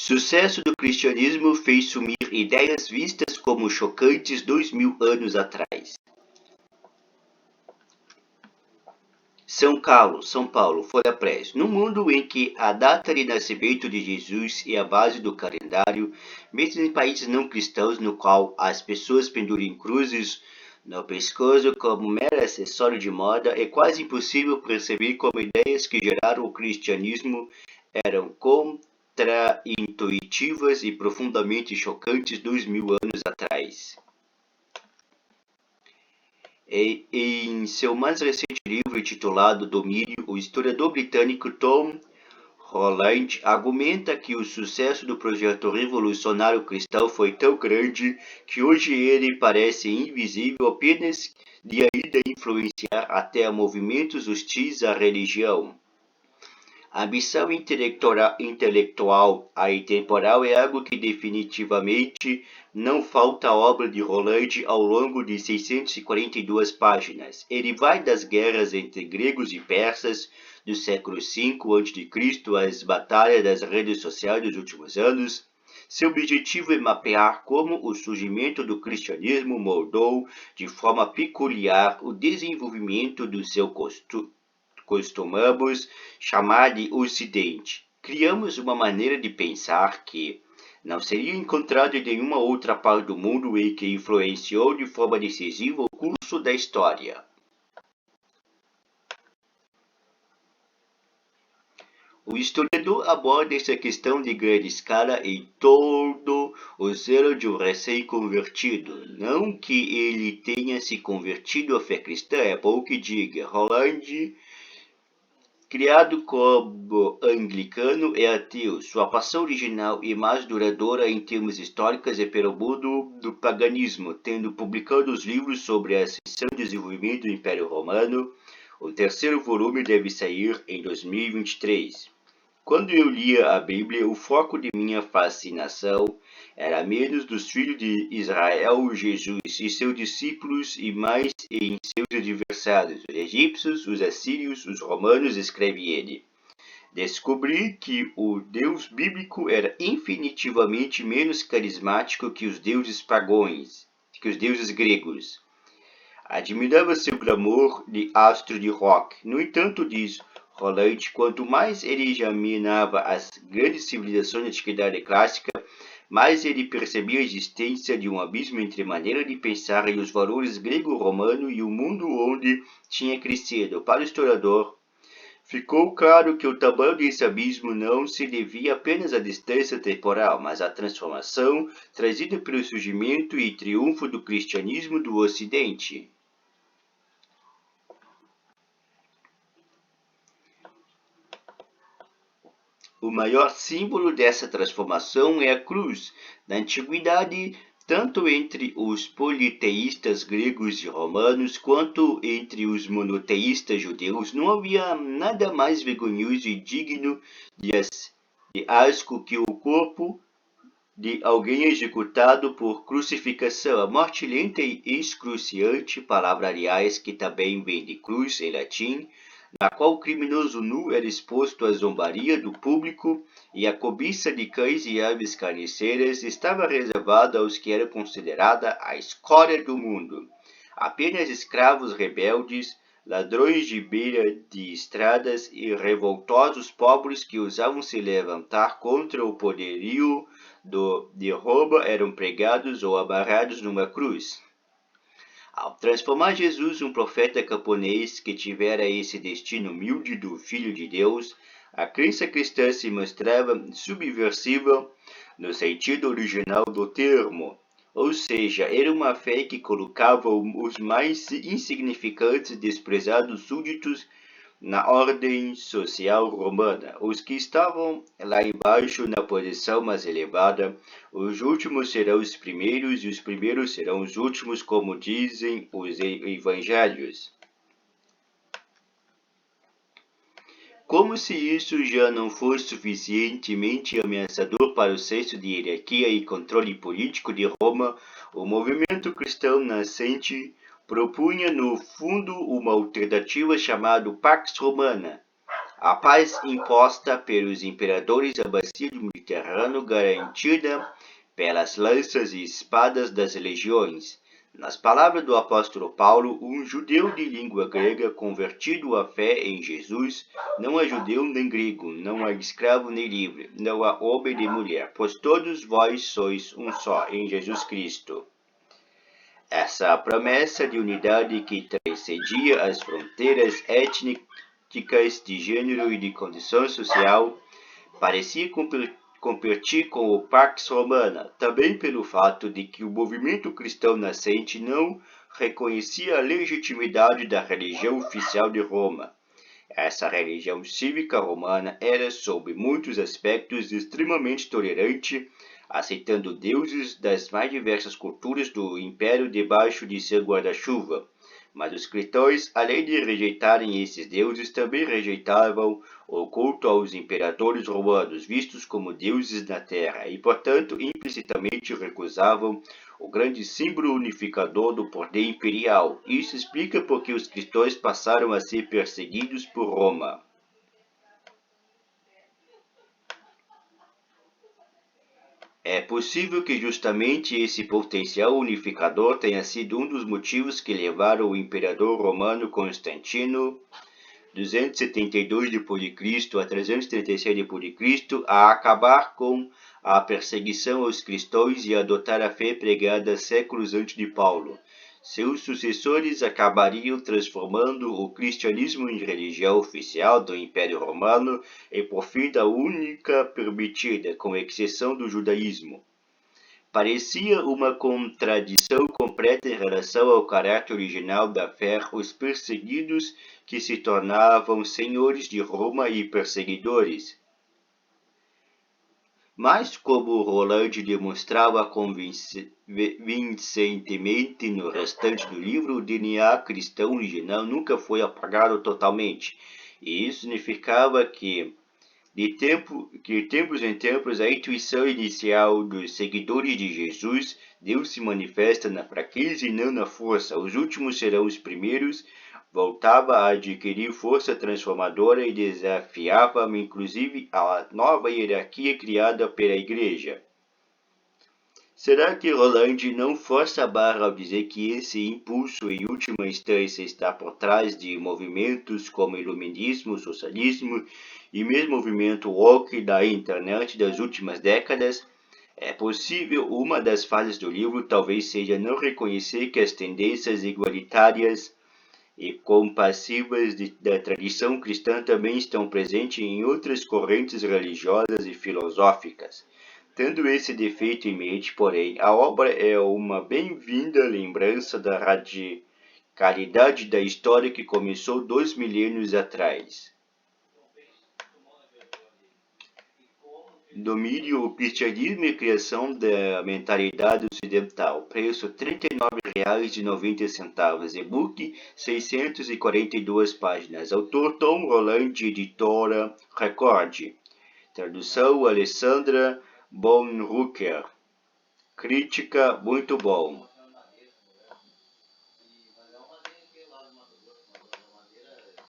Sucesso do cristianismo fez sumir ideias vistas como chocantes 2000 anos atrás. São Carlos, São Paulo, Folha Press. No mundo em que a data de nascimento de Jesus é a base do calendário, mesmo em países não cristãos no qual as pessoas penduram cruzes no pescoço como mero acessório de moda, é quase impossível perceber como ideias que geraram o cristianismo eram contraintuitivas e profundamente chocantes 2000 anos atrás. Em seu mais recente livro intitulado Domínio, o historiador britânico Tom Holland argumenta que o sucesso do projeto revolucionário cristão foi tão grande que hoje ele parece invisível apenas de ainda influenciar até movimentos hostis à religião. A ambição intelectual atemporal é algo que definitivamente não falta à obra de Holland ao longo de 642 páginas. Ele vai das guerras entre gregos e persas do século V a.C. às batalhas das redes sociais dos últimos anos. Seu objetivo é mapear como o surgimento do cristianismo moldou de forma peculiar o desenvolvimento do seu costumamos chamar de Ocidente. Criamos uma maneira de pensar que não seria encontrada em nenhuma outra parte do mundo e que influenciou de forma decisiva o curso da história. O historiador aborda essa questão de grande escala em todo o zelo de um recém-convertido. Não que ele tenha se convertido à fé cristã, é bom que diga. Holland, criado como anglicano, é ateu. Sua paixão original e mais duradoura em termos históricos é pelo mundo do paganismo, tendo publicado os livros sobre a ascensão e desenvolvimento do Império Romano. O terceiro volume deve sair em 2023. Quando eu lia a Bíblia, o foco de minha fascinação era menos dos filhos de Israel, Jesus e seus discípulos, e mais em seus adversários, os egípcios, os assírios, os romanos, escreve ele. Descobri que o Deus bíblico era infinitivamente menos carismático que os deuses pagãos, que os deuses gregos. Admirava seu glamour de astro de rock. No entanto, diz Holland, quanto mais ele examinava as grandes civilizações da antiguidade clássica, mais ele percebia a existência de um abismo entre a maneira de pensar e os valores grego-romano e o mundo onde tinha crescido. Para o historiador, ficou claro que o tamanho desse abismo não se devia apenas à distância temporal, mas à transformação trazida pelo surgimento e triunfo do cristianismo do Ocidente. O maior símbolo dessa transformação é a cruz. Na antiguidade, tanto entre os politeístas gregos e romanos, quanto entre os monoteístas judeus, não havia nada mais vergonhoso e digno de asco que o corpo de alguém executado por crucificação. A morte lenta e excruciante, palavra aliás que também vem de cruz em latim, na qual o criminoso nu era exposto à zombaria do público e à cobiça de cães e aves carniceiras, estava reservada aos que eram considerada a escória do mundo. Apenas escravos rebeldes, ladrões de beira de estradas e revoltosos pobres que ousavam se levantar contra o poderio de Roma eram pregados ou amarrados numa cruz. Ao transformar Jesus, um profeta camponês que tivera esse destino humilde do Filho de Deus, a crença cristã se mostrava subversiva no sentido original do termo, ou seja, era uma fé que colocava os mais insignificantes e desprezados súditos na ordem social romana. Os que estavam lá embaixo na posição mais elevada, os últimos serão os primeiros e os primeiros serão os últimos, como dizem os evangelhos. Como se isso já não fosse suficientemente ameaçador para o senso de hierarquia e controle político de Roma, o movimento cristão nascente propunha no fundo uma alternativa chamada Pax Romana. A paz imposta pelos imperadores da bacia do Mediterrâneo, garantida pelas lanças e espadas das legiões. Nas palavras do apóstolo Paulo, um judeu de língua grega convertido à fé em Jesus, não há judeu nem grego, não há escravo nem livre, não há homem nem mulher, pois todos vós sois um só em Jesus Cristo. Essa promessa de unidade que transcendia as fronteiras étnicas, de gênero e de condição social parecia competir com o Pax Romana, também pelo fato de que o movimento cristão nascente não reconhecia a legitimidade da religião oficial de Roma. Essa religião cívica romana era, sob muitos aspectos, extremamente tolerante, aceitando deuses das mais diversas culturas do império debaixo de seu guarda-chuva. Mas os cristãos, além de rejeitarem esses deuses, também rejeitavam o culto aos imperadores romanos, vistos como deuses na terra, e, portanto, implicitamente recusavam o grande símbolo unificador do poder imperial. Isso explica por que os cristãos passaram a ser perseguidos por Roma. É possível que justamente esse potencial unificador tenha sido um dos motivos que levaram o imperador romano Constantino, 272 d.C. a 336 d.C., a acabar com a perseguição aos cristãos e adotar a fé pregada séculos antes de Paulo. Seus sucessores acabariam transformando o cristianismo em religião oficial do Império Romano e por fim da única permitida, com exceção do judaísmo. Parecia uma contradição completa em relação ao caráter original da fé, os perseguidos que se tornavam senhores de Roma e perseguidores. Mas, como Roland demonstrava convincentemente no restante do livro, o DNA cristão original nunca foi apagado totalmente. E isso significava que, de tempos em tempos, a intuição inicial dos seguidores de Jesus, Deus se manifesta na fraqueza e não na força. Os últimos serão os primeiros. Voltava a adquirir força transformadora e desafiava, inclusive, a nova hierarquia criada pela Igreja. Será que Roland não força a barra ao dizer que esse impulso, em última instância, está por trás de movimentos como iluminismo, socialismo e mesmo o movimento woke da internet das últimas décadas? É possível. Uma das falhas do livro talvez seja não reconhecer que as tendências igualitárias e compassivas da tradição cristã também estão presentes em outras correntes religiosas e filosóficas. Tendo esse defeito em mente, porém, a obra é uma bem-vinda lembrança da radicalidade da história que começou 2 milênios atrás. Domínio, o cristianismo e a criação da mentalidade ocidental. Preço R$ 39,90. E-book 642 páginas. Autor Tom Roland, editora Record. Tradução Alessandra Bonrucker. Crítica muito bom.